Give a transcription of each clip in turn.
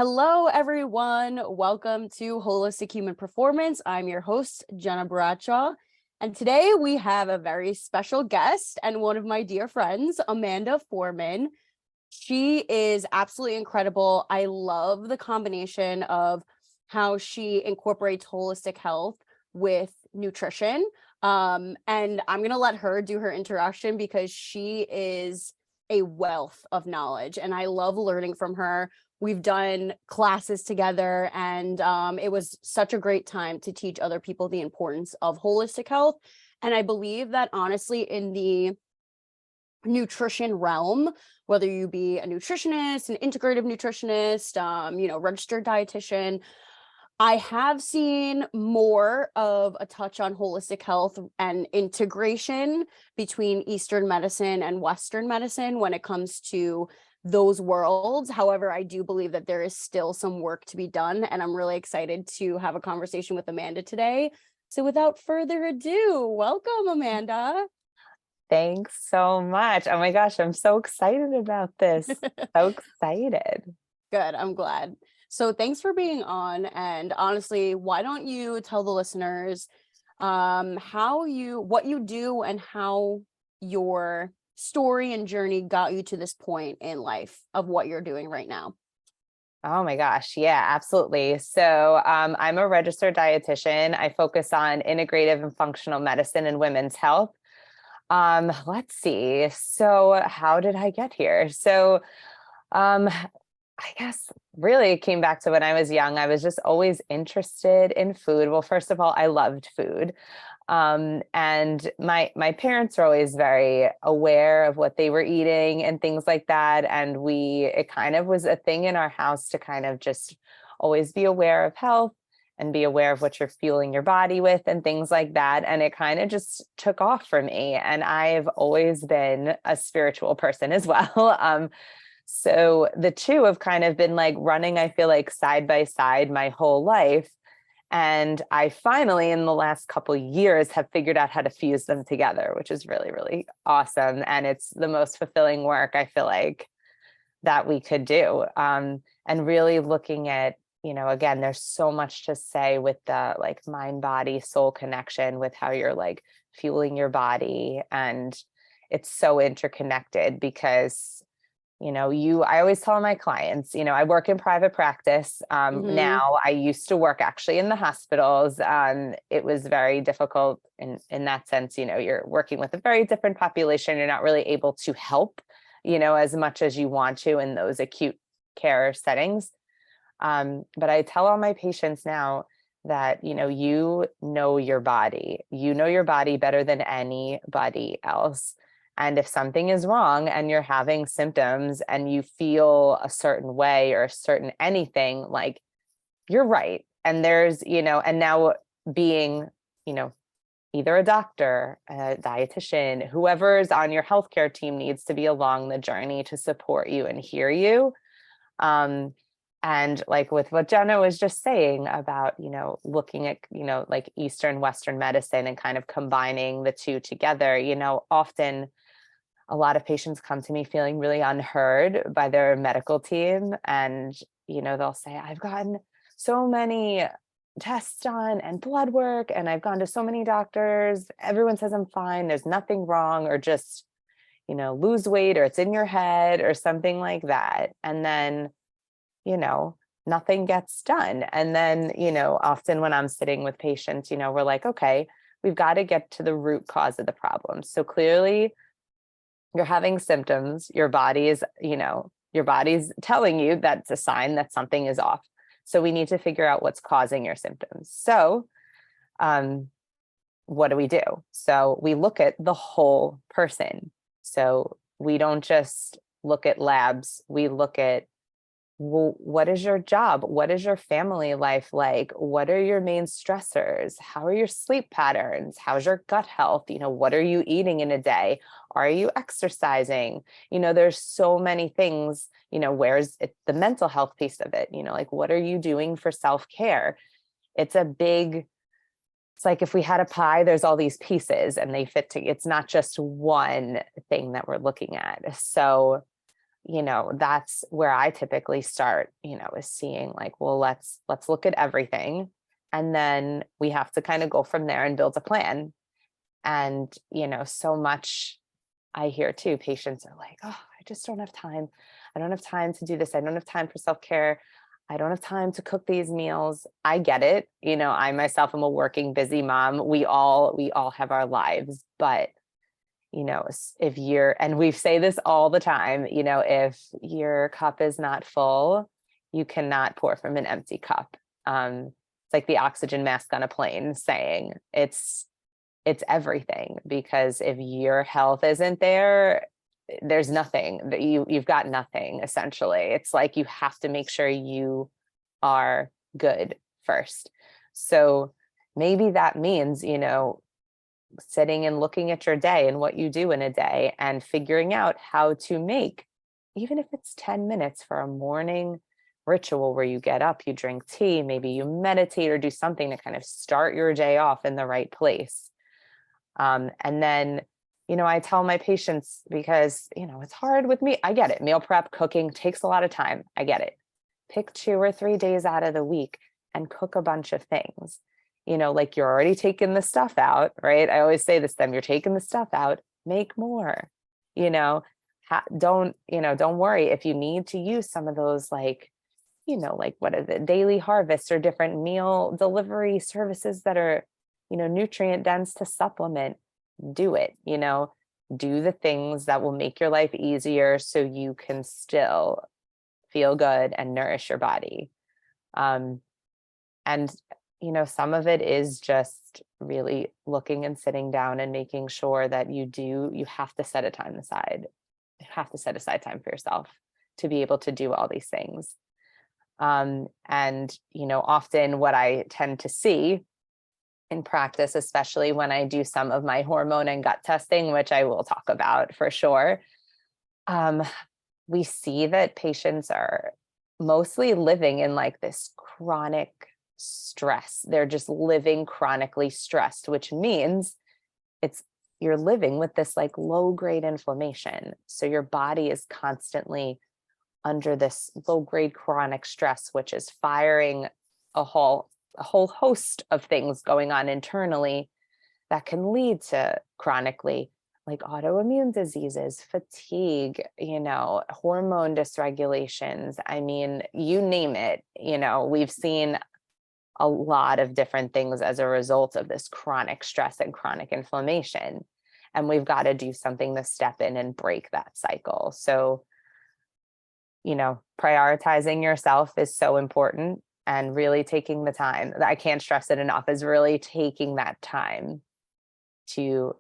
Hello, everyone. Welcome to Holistic Human Performance. I'm your host, Jenna Bradshaw. And today we have a very special guest and one of my dear friends, Amanda Forman. She is absolutely incredible. I love the combination of how she incorporates holistic health with nutrition. And I'm going to let her do her introduction because she is a wealth of knowledge and I love learning from her. We've done classes together and it was such a great time to teach other people the importance of holistic health. And I believe that honestly, in the nutrition realm, whether you be a nutritionist, an integrative nutritionist, registered dietitian, I have seen more of a touch on holistic health and integration between Eastern medicine and Western medicine when it comes to those worlds. However, I do believe that there is still some work to be done, and I'm really excited to have a conversation with Amanda today. So without further ado, welcome, Amanda. Thanks so much. Oh my gosh, I'm so excited about this. So excited. Good, I'm glad. So thanks for being on. And honestly, why don't you tell the listeners what you do and how your story and journey got you to this point in life of what you're doing right now? Oh my gosh. Yeah, absolutely. So I'm a registered dietitian. I focus on integrative and functional medicine and women's health. Let's see. So how did I get here? So I guess really it came back to when I was young. I was just always interested in food. Well, first of all, I loved food. And my parents were always very aware of what they were eating and things like that. And it kind of was a thing in our house to kind of just always be aware of health and be aware of what you're fueling your body with and things like that. And it kind of just took off for me. And I've always been a spiritual person as well. So the two have kind of been like running, I feel like, side by side my whole life. And I finally, in the last couple of years, have figured out how to fuse them together, which is really, really awesome. And it's the most fulfilling work, I feel like, that we could do. And really looking at, again, there's so much to say with the like mind, body, soul connection with how you're like fueling your body. And it's so interconnected because I always tell my clients, I work in private practice. Now I used to work actually in the hospitals. It was very difficult in that sense. You're working with a very different population. You're not really able to help, as much as you want to in those acute care settings. But I tell all my patients now that, you know your body better than anybody else. And if something is wrong and you're having symptoms and you feel a certain way or a certain anything, like you're right. And there's, and now being, either a doctor, a dietitian, whoever's on your healthcare team needs to be along the journey to support you and hear you. And like with what Jenna was just saying about, looking at, like Eastern, Western medicine and kind of combining the two together, often a lot of patients come to me feeling really unheard by their medical team. And, they'll say, I've gotten so many tests done and blood work, and I've gone to so many doctors. Everyone says I'm fine. There's nothing wrong, or just, lose weight, or it's in your head or something like that. And then, nothing gets done. And then, often when I'm sitting with patients, we're like, okay, we've got to get to the root cause of the problem. So clearly, you're having symptoms, your body's telling you that's a sign that something is off. So we need to figure out what's causing your symptoms. So what do we do? So we look at the whole person. So we don't just look at labs. We look at, well, what is your job? What is your family life like? What are your main stressors? How are your sleep patterns? How's your gut health? What are you eating in a day? Are you exercising? There's so many things, where's it, the mental health piece of it? Like, what are you doing for self-care? It's like if we had a pie, there's all these pieces and they fit together. It's not just one thing that we're looking at. So that's where I typically start, is seeing like, well, let's look at everything. And then we have to kind of go from there and build a plan. And, so much I hear too, patients are like, oh, I just don't have time. I don't have time to do this. I don't have time for self-care. I don't have time to cook these meals. I get it. I myself am a working, busy mom. We all have our lives, but if and we say this all the time, if your cup is not full, you cannot pour from an empty cup. It's like the oxygen mask on a plane saying it's everything, because if your health isn't there, there's nothing that you've got nothing. Essentially, it's like you have to make sure you are good first. So maybe that means, sitting and looking at your day and what you do in a day and figuring out how to make, even if it's 10 minutes for a morning ritual where you get up, you drink tea, maybe you meditate or do something to kind of start your day off in the right place. And then, I tell my patients, because, it's hard with me. I get it. Meal prep, cooking takes a lot of time. I get it. Pick 2 or 3 days out of the week and cook a bunch of things. Like you're already taking the stuff out, right? I always say this to them, you're taking the stuff out, make more, don't worry if you need to use some of those, like, like what is it, daily harvests or different meal delivery services that are, nutrient dense to supplement, do it, do the things that will make your life easier so you can still feel good and nourish your body. And some of it is just really looking and sitting down and making sure that you have to set a time aside. You have to set aside time for yourself to be able to do all these things. And, often what I tend to see in practice, especially when I do some of my hormone and gut testing, which I will talk about for sure, we see that patients are mostly living in like this chronic stress. They're just living chronically stressed, which means you're living with this like low grade inflammation. So your body is constantly under this low grade chronic stress, which is firing a whole host of things going on internally that can lead to chronically, like, autoimmune diseases, fatigue, hormone dysregulations. I mean, you name it, we've seen a lot of different things as a result of this chronic stress and chronic inflammation. And we've got to do something to step in and break that cycle. So, prioritizing yourself is so important, and really taking the time. I can't stress it enough, is really taking that time you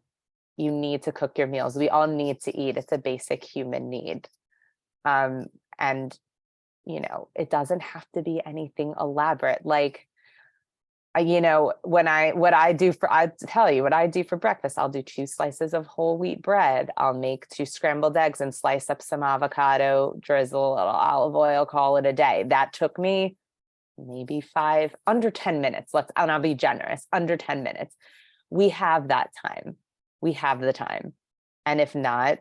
need to cook your meals. We all need to eat. It's a basic human need. And, it doesn't have to be anything elaborate. Like, I tell you what I do for breakfast. I'll do 2 slices of whole wheat bread. I'll make 2 scrambled eggs and slice up some avocado, drizzle a little olive oil, call it a day. That took me maybe under 10 minutes. And I'll be generous, under 10 minutes. We have that time. We have the time. And if not,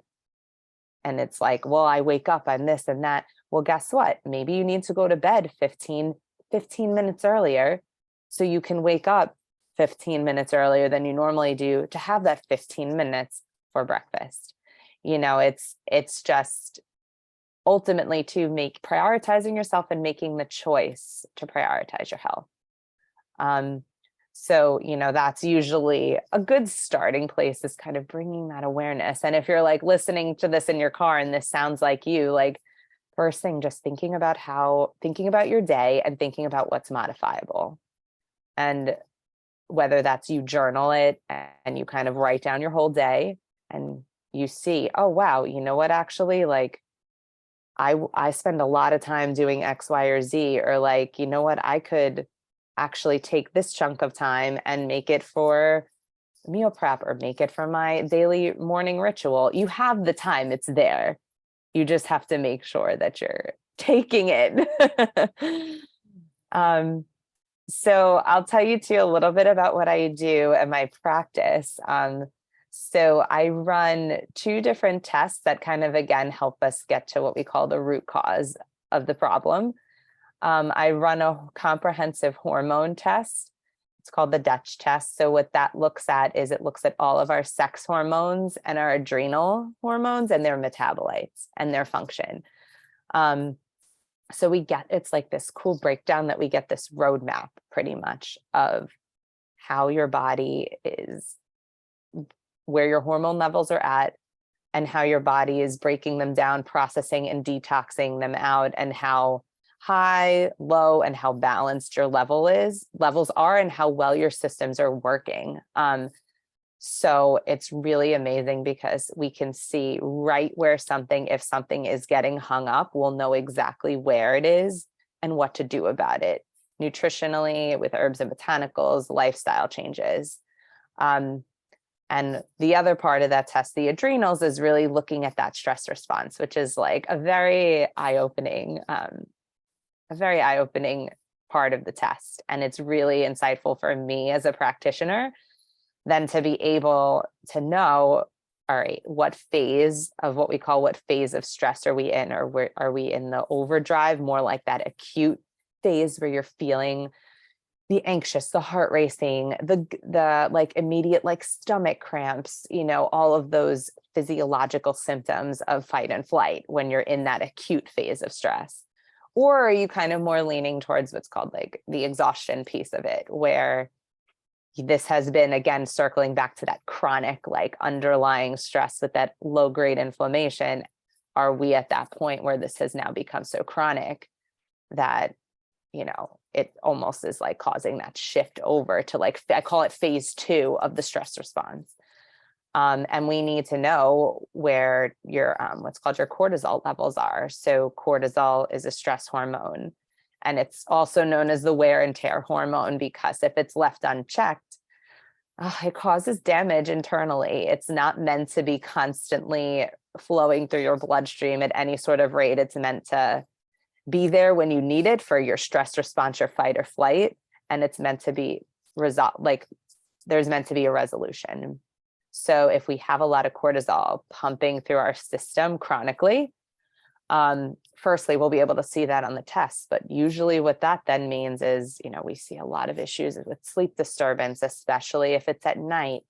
and it's like, well, I wake up, I'm this and that. Well, guess what? Maybe you need to go to bed 15 minutes earlier, so you can wake up 15 minutes earlier than you normally do to have that 15 minutes for breakfast. It's just ultimately to prioritizing yourself and making the choice to prioritize your health. So, that's usually a good starting place, is kind of bringing that awareness. And if you're like listening to this in your car and this sounds like you, like, first thing, just thinking about your day and thinking about what's modifiable. And whether that's you journal it and you kind of write down your whole day and you see, oh, wow, you know what, actually, like, I spend a lot of time doing X, Y, or Z, or like, you know what, I could actually take this chunk of time and make it for meal prep or make it for my daily morning ritual. You have the time, it's there. You just have to make sure that you're taking it. So I'll tell you too a little bit about what I do and my practice. So I run 2 different tests that kind of, again, help us get to what we call the root cause of the problem. I run a comprehensive hormone test. It's called the Dutch test. So what that looks at is it looks at all of our sex hormones and our adrenal hormones and their metabolites and their function. So it's like this cool breakdown that we get this roadmap pretty much of how your body is, where your hormone levels are at, and how your body is breaking them down, processing and detoxing them out, and how high, low, and how balanced your levels are, and how well your systems are working. So it's really amazing because we can see right where if something is getting hung up, we'll know exactly where it is and what to do about it, nutritionally, with herbs and botanicals, lifestyle changes. And the other part of that test, the adrenals, is really looking at that stress response, which is like a very eye-opening part of the test. And it's really insightful for me as a practitioner then to be able to know, all right, what phase of stress are we in? Or where are we in the overdrive, more like that acute phase where you're feeling the anxious, the heart racing, the like immediate like stomach cramps, all of those physiological symptoms of fight and flight when you're in that acute phase of stress? Or are you kind of more leaning towards what's called like the exhaustion piece of it, where this has been, again, circling back to that chronic, like underlying stress with that low grade inflammation? Are we at that point where this has now become so chronic that, it almost is like causing that shift over to like, I call it phase 2 of the stress response. And we need to know where your, what's called your cortisol levels are. So cortisol is a stress hormone, and it's also known as the wear and tear hormone, because if it's left unchecked, it causes damage internally. It's not meant to be constantly flowing through your bloodstream at any sort of rate. It's meant to be there when you need it for your stress response, your fight or flight. And it's meant to be resolved, like there's meant to be a resolution. So if we have a lot of cortisol pumping through our system chronically, firstly, we'll be able to see that on the test. But usually what that then means is, we see a lot of issues with sleep disturbance, especially if it's at night.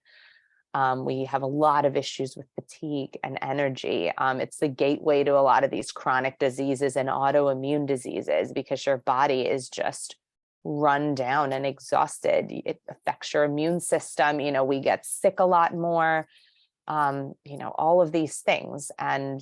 We have a lot of issues with fatigue and energy. It's the gateway to a lot of these chronic diseases and autoimmune diseases, because your body is just run down and exhausted. It affects your immune system. We get sick a lot more, all of these things. And,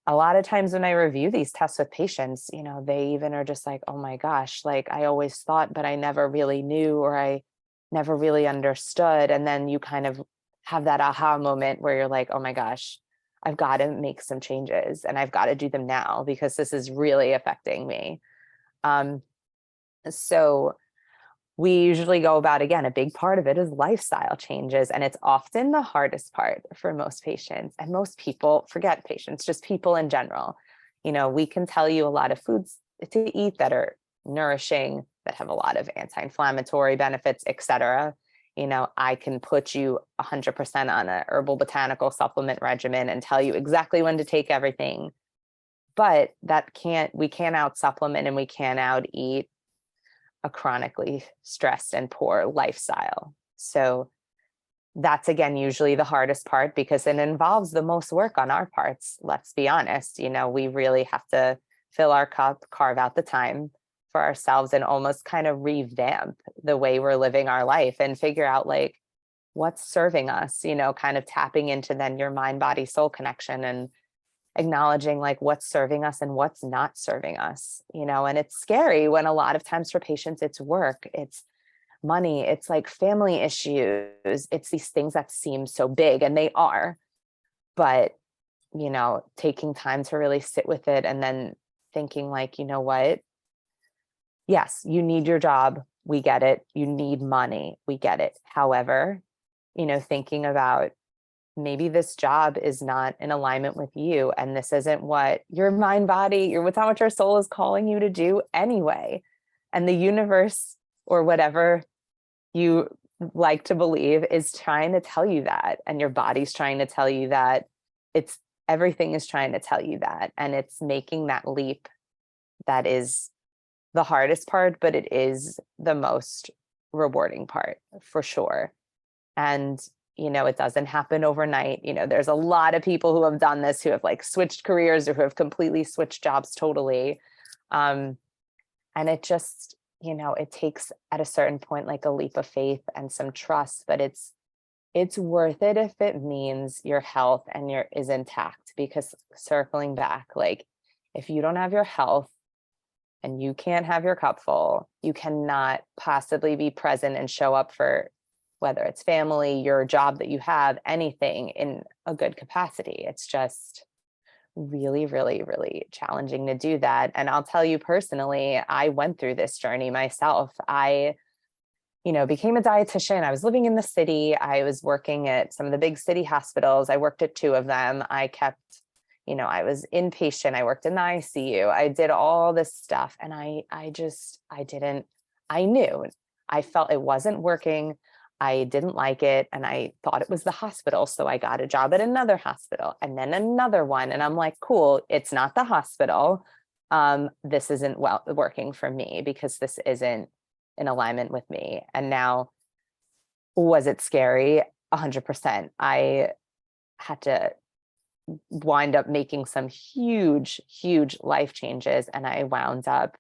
a lot of times when I review these tests with patients, they even are just like, oh my gosh, like I always thought, but I never really knew, or I never really understood. And then you kind of have that aha moment where you're like, oh my gosh, I've got to make some changes, and I've got to do them now because this is really affecting me. So we usually go about, again, a big part of it is lifestyle changes. And it's often the hardest part for most patients, and most people, forget patients, just people in general. We can tell you a lot of foods to eat that are nourishing, that have a lot of anti-inflammatory benefits, etc. I can put you 100% on a herbal botanical supplement regimen and tell you exactly when to take everything. But we can't out supplement, and we can't out eat a chronically stressed and poor lifestyle. So that's, again, usually the hardest part, because it involves the most work on our parts. Let's be honest, we really have to fill our cup, carve out the time for ourselves, and almost kind of revamp the way we're living our life and figure out like what's serving us, kind of tapping into then your mind, body, soul connection, and acknowledging like what's serving us and what's not serving us, and it's scary when a lot of times for patients, it's work, it's money, it's like family issues, it's these things that seem so big, and they are, but, taking time to really sit with it, and then thinking like, what? Yes, you need your job. We get it. You need money. We get it. However, thinking about maybe this job is not in alignment with you, and this isn't what your mind, body, what's not what your soul is calling you to do anyway. And the universe, or whatever you like to believe is trying to tell you that, and your body's trying to tell you that. It's everything is trying to tell you that, and it's making that leap that is the hardest part, but it is the most rewarding part for sure. And it doesn't happen overnight. There's a lot of people who have done this, who have like switched careers or who have completely switched jobs totally. And it just, it takes at a certain point like a leap of faith and some trust, but it's worth it if it means your health and is intact. Because circling back, like if you don't have your health and you can't have your cup full, you cannot possibly be present and show up for whether it's family, your job that you have, anything in a good capacity. It's just really, really, really challenging to do that. And I'll tell you personally, I went through this journey myself. I became a dietitian. I was living in the city. I was working at some of the big city hospitals. I worked at 2 of them. I was inpatient. I worked in the ICU. I did all this stuff. And I knew, I felt it wasn't working. I didn't like it. And I thought it was the hospital. So I got a job at another hospital and then another one. And I'm like, cool, it's not the hospital. This isn't working for me because this isn't in alignment with me. And now, was it scary? 100%. I had to wind up making some huge, huge life changes. And I wound up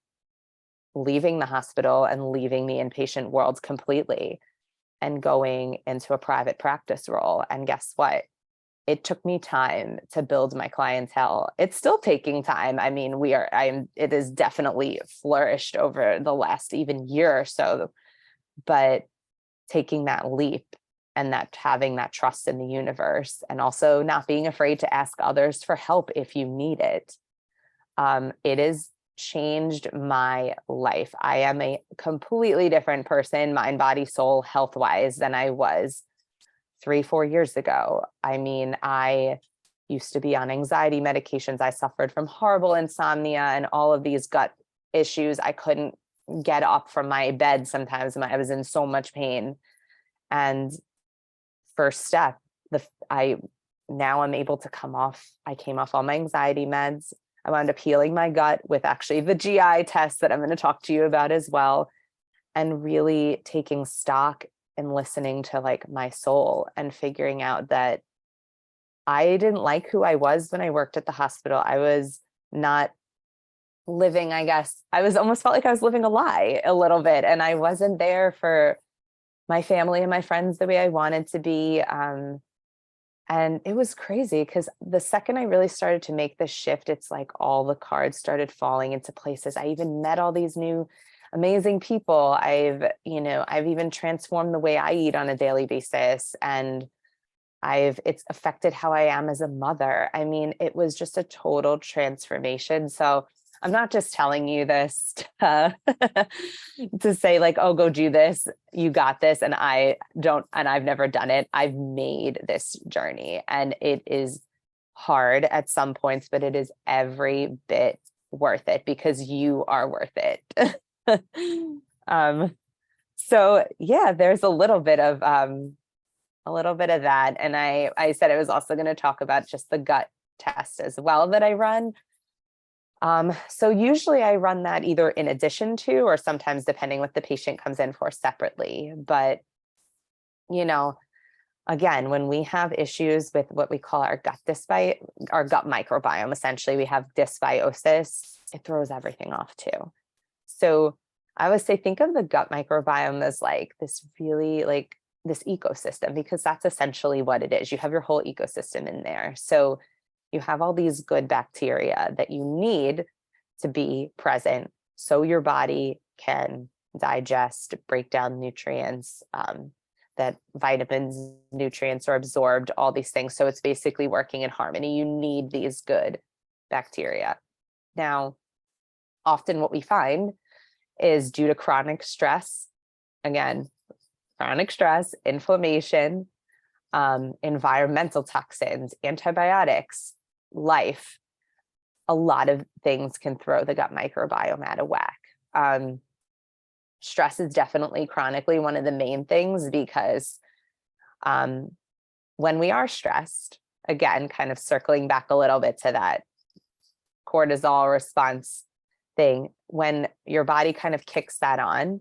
leaving the hospital and leaving the inpatient world completely and going into a private practice role. And guess what? It took me time to build my clientele. It's still taking time. I mean, it has definitely flourished over the last even year or so, but taking that leap and that having that trust in the universe, and also not being afraid to ask others for help if you need it. It has changed my life. I am a completely different person, mind, body, soul, health-wise, than I was 3-4 years ago. I mean, I used to be on anxiety medications. I suffered from horrible insomnia and all of these gut issues. I couldn't get up from my bed sometimes. I was in so much pain. And first step, now I'm able to I came off all my anxiety meds. I wound up healing my gut with actually the GI test that I'm going to talk to you about as well. And really taking stock and listening to like my soul and figuring out that I didn't like who I was when I worked at the hospital. I was not living, I guess, I was almost felt like I was living a lie a little bit. And I wasn't there for my family and my friends the way I wanted to be. And it was crazy because the second I really started to make this shift, it's like all the cards started falling into places. I even met all these new amazing people. I've even transformed the way I eat on a daily basis. And it's affected how I am as a mother. I mean, it was just a total transformation. So I'm not just telling you this to say like, oh, go do this. You got this. And I've never done it. I've made this journey, and it is hard at some points, but it is every bit worth it because you are worth it. So yeah, there's a little bit of that. And I said I was also going to talk about just the gut test as well that I run. So usually I run that either in addition to, or sometimes depending what the patient comes in for separately. But, again, when we have issues with what we call our gut microbiome, essentially we have dysbiosis, it throws everything off too. So I would say, think of the gut microbiome as like this really like this ecosystem, because that's essentially what it is. You have your whole ecosystem in there. So you have all these good bacteria that you need to be present so your body can digest, break down nutrients, that vitamins, nutrients are absorbed, all these things. So it's basically working in harmony. You need these good bacteria. Now, often what we find is due to chronic stress, inflammation, environmental toxins, antibiotics, life, a lot of things can throw the gut microbiome out of whack. stress is definitely chronically one of the main things, because when we are stressed, again, kind of circling back a little bit to that cortisol response thing, when your body kind of kicks that on,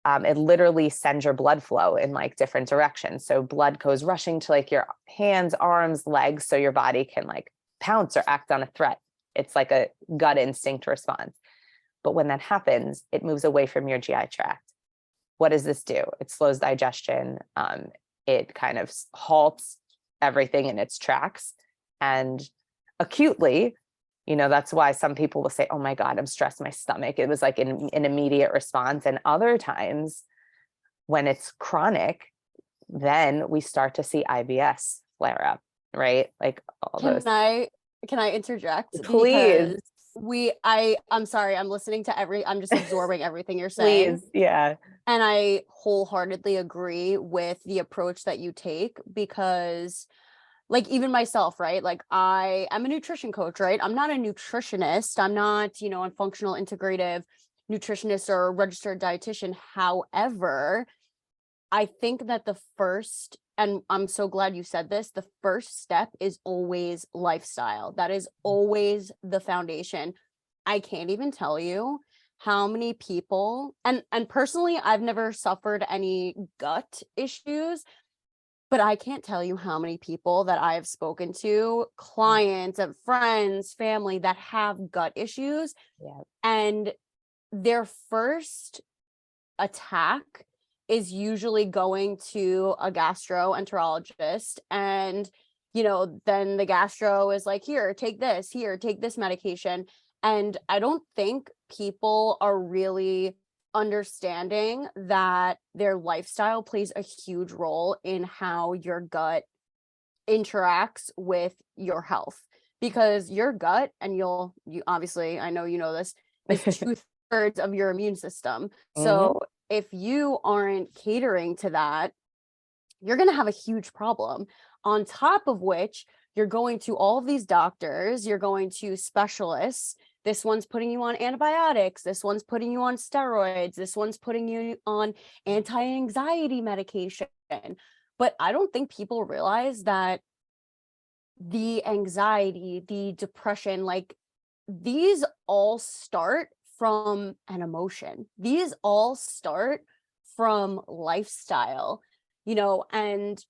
it literally sends your blood flow in like different directions. So blood goes rushing to like your hands, arms, legs, so your body can like pounce or act on a threat. It's like a gut instinct response. But when that happens, it moves away from your GI tract. What does this do? It slows digestion. It kind of halts everything in its tracks. And acutely, that's why some people will say, oh my God, I'm stressed, my stomach. It was like an immediate response. And other times when it's chronic, then we start to see IBS flare up, right? Like all those. Can I interject? Please. Because I'm sorry, I'm listening to I'm just absorbing everything you're saying. Please. Yeah. And I wholeheartedly agree with the approach that you take, because like even myself, right? Like I'm a nutrition coach, right? I'm not a nutritionist. I'm not, a functional integrative nutritionist or a registered dietitian. However, I think that the first, and I'm so glad you said this, the first step is always lifestyle. That is always the foundation. I can't even tell you how many people, and personally, I've never suffered any gut issues, but I can't tell you how many people that I've spoken to, clients and friends, family, that have gut issues. Yeah. And their first attack is usually going to a gastroenterologist, and then the gastro is like, here, take this medication. And I don't think people are really understanding that their lifestyle plays a huge role in how your gut interacts with your health, because your gut, and you obviously, I know you know this, is 2/3 of your immune system. So if you aren't catering to that, you're going to have a huge problem. On top of which, you're going to all of these doctors, you're going to specialists. This one's putting you on antibiotics. This one's putting you on steroids. This one's putting you on anti-anxiety medication. But I don't think people realize that the anxiety, the depression, like these all start from an emotion. These all start from lifestyle, and